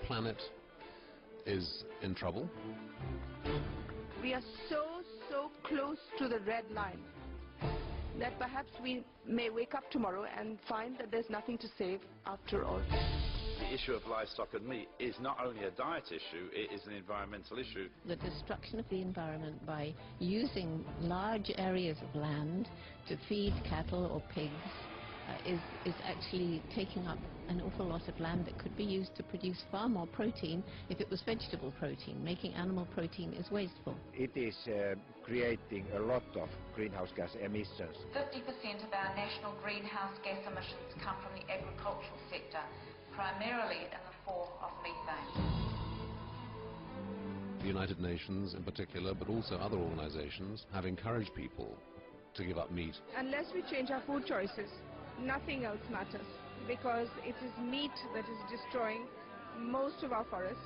planet is in trouble? We are so close to the red line that perhaps we may wake up tomorrow and find that there's nothing to save after all. The issue of livestock and meat is not only a diet issue, it is an environmental issue. The destruction of the environment by using large areas of land to feed cattle or pigs is actually taking up an awful lot of land that could be used to produce far more protein if it was vegetable protein. Making animal protein is wasteful. It is creating a lot of greenhouse gas emissions. 50% of our national greenhouse gas emissions come from the agricultural sector, primarily in the form of methane. The United Nations in particular, but also other organizations, have encouraged people to give up meat. Unless we change our food choices, nothing else matters, because it is meat that is destroying most of our forests.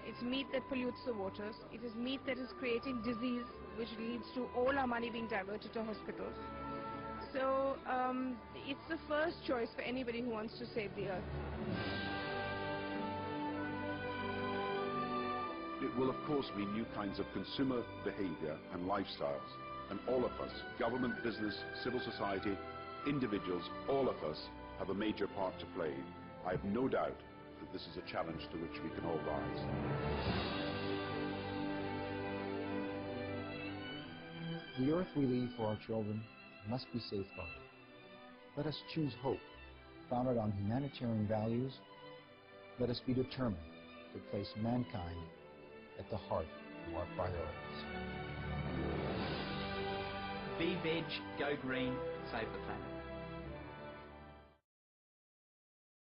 It's meat that pollutes the waters. It is meat that is creating disease, which leads to all our money being diverted to hospitals. So it's the first choice for anybody who wants to save the earth. It will, of course, be new kinds of consumer behavior and lifestyles. And all of us, government, business, civil society, individuals, all of us have a major part to play. I have no doubt that this is a challenge to which we can all rise. The earth we leave for our children must be safeguarded. Let us choose hope, founded on humanitarian values. Let us be determined to place mankind at the heart of our priorities. Be veg, go green, save the planet.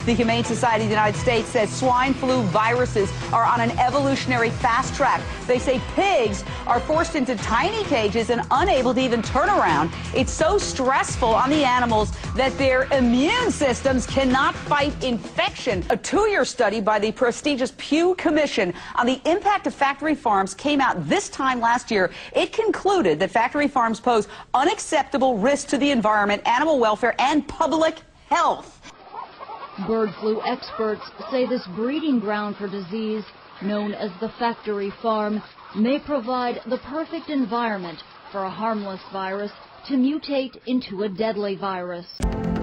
The Humane Society of the United States says swine flu viruses are on an evolutionary fast track. They say pigs are forced into tiny cages and unable to even turn around. It's so stressful on the animals that their immune systems cannot fight infection. A 2-year study by the prestigious Pew Commission on the impact of factory farms came out this time last year. It concluded that factory farms pose unacceptable risks to the environment, animal welfare, and public health. Bird flu experts say this breeding ground for disease, known as the factory farm, may provide the perfect environment for a harmless virus to mutate into a deadly virus.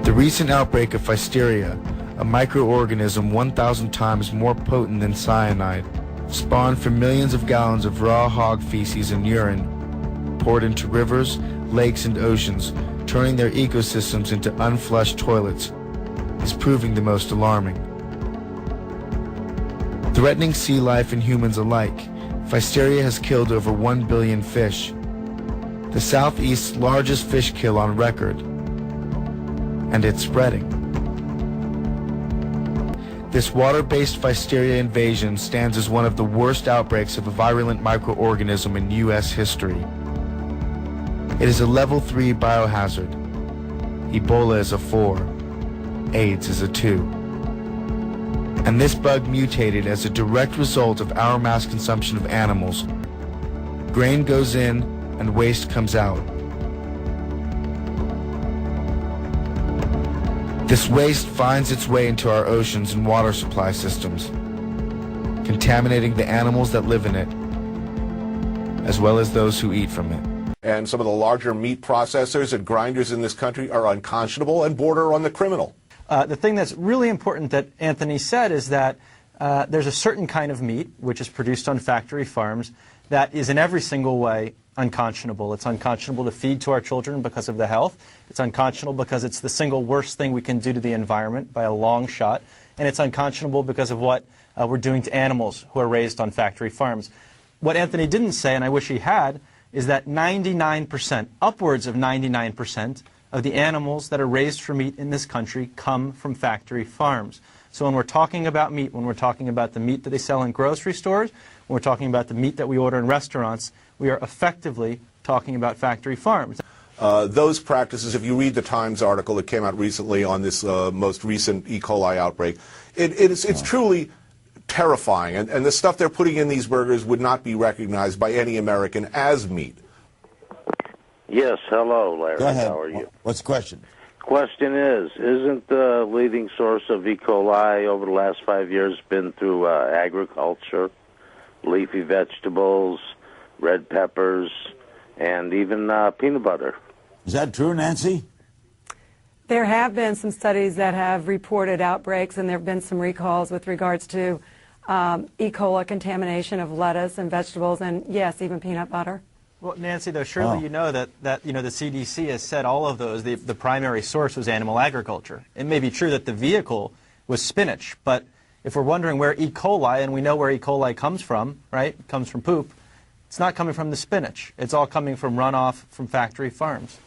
The recent outbreak of Pfiesteria, a microorganism 1,000 times more potent than cyanide, spawned from millions of gallons of raw hog feces and urine, poured into rivers, lakes, and oceans, turning their ecosystems into unflushed toilets, is proving the most alarming. Threatening sea life and humans alike, Pfiesteria has killed over 1 billion fish, the Southeast's largest fish kill on record, and it's spreading. This water-based Pfiesteria invasion stands as one of the worst outbreaks of a virulent microorganism in U.S. history. It is a level 3 biohazard. Ebola is a 4. AIDS is a 2. And this bug mutated as a direct result of our mass consumption of animals. Grain goes in and waste comes out. This waste finds its way into our oceans and water supply systems, contaminating the animals that live in it, as well as those who eat from it. And some of the larger meat processors and grinders in this country are unconscionable and border on the criminal. The thing that's really important that Anthony said is that there's a certain kind of meat, which is produced on factory farms, that is in every single way unconscionable. It's unconscionable to feed to our children because of the health. It's unconscionable because it's the single worst thing we can do to the environment by a long shot. And it's unconscionable because of what we're doing to animals who are raised on factory farms. What Anthony didn't say, and I wish he had, is that 99%, upwards of 99%, of the animals that are raised for meat in this country come from factory farms. So when we're talking about meat, when we're talking about the meat that they sell in grocery stores, when we're talking about the meat that we order in restaurants, we are effectively talking about factory farms. Those practices, if you read the Times article that came out recently on this most recent E. coli outbreak, it's truly terrifying. And the stuff they're putting in these burgers would not be recognized by any American as meat. Yes, hello, Larry. Go ahead. How are you? What's the question? Question is, isn't the leading source of E. coli over the last 5 years been through agriculture, leafy vegetables, red peppers, and even peanut butter? Is that true, Nancy? There have been some studies that have reported outbreaks, and there have been some recalls with regards to E. coli contamination of lettuce and vegetables, and yes, even peanut butter. Well, Nancy, though, surely you know that the CDC has said all of those, the primary source was animal agriculture. It may be true that the vehicle was spinach, but if we're wondering where E. coli, and we know where E. coli comes from, right? It comes from poop. It's not coming from the spinach. It's all coming from runoff from factory farms.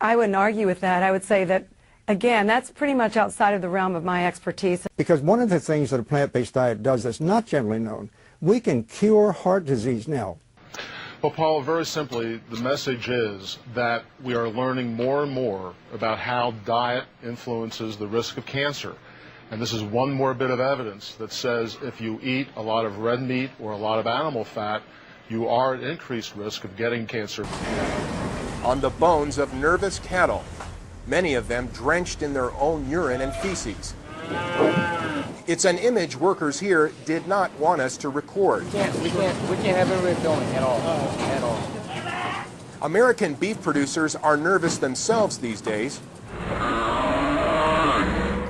I wouldn't argue with that. I would say that, again, that's pretty much outside of the realm of my expertise. Because one of the things that a plant-based diet does that's not generally known, we can cure heart disease now. Well, Paul, very simply, the message is that we are learning more and more about how diet influences the risk of cancer. And this is one more bit of evidence that says if you eat a lot of red meat or a lot of animal fat, you are at increased risk of getting cancer. On the bones of nervous cattle, many of them drenched in their own urine and feces. It's an image workers here did not want us to record. We can't have it going at all. American beef producers are nervous themselves these days.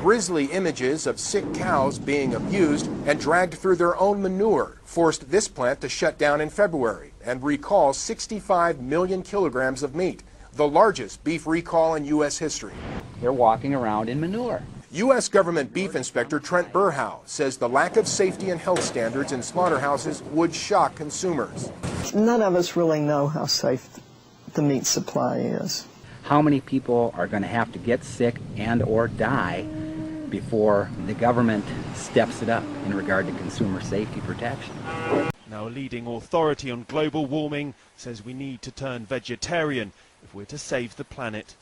Grisly images of sick cows being abused and dragged through their own manure forced this plant to shut down in February and recall 65 million kilograms of meat, the largest beef recall in U.S. history. They're walking around in manure. U.S. government beef inspector Trent Burhow says the lack of safety and health standards in slaughterhouses would shock consumers. None of us really know how safe the meat supply is. How many people are going to have to get sick and or die before the government steps it up in regard to consumer safety protection? Now, a leading authority on global warming says we need to turn vegetarian if we're to save the planet.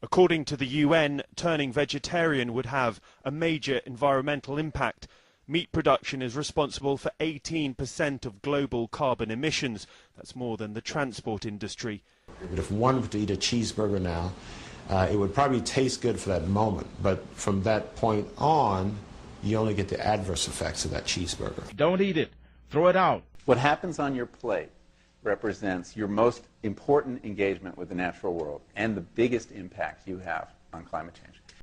According to the UN, turning vegetarian would have a major environmental impact. Meat production is responsible for 18% of global carbon emissions. That's more than the transport industry. But if one were to eat a cheeseburger now, it would probably taste good for that moment, but from that point on, you only get the adverse effects of that cheeseburger. Don't eat it. Throw it out. What happens on your plate represents your most important engagement with the natural world and the biggest impact you have on climate change.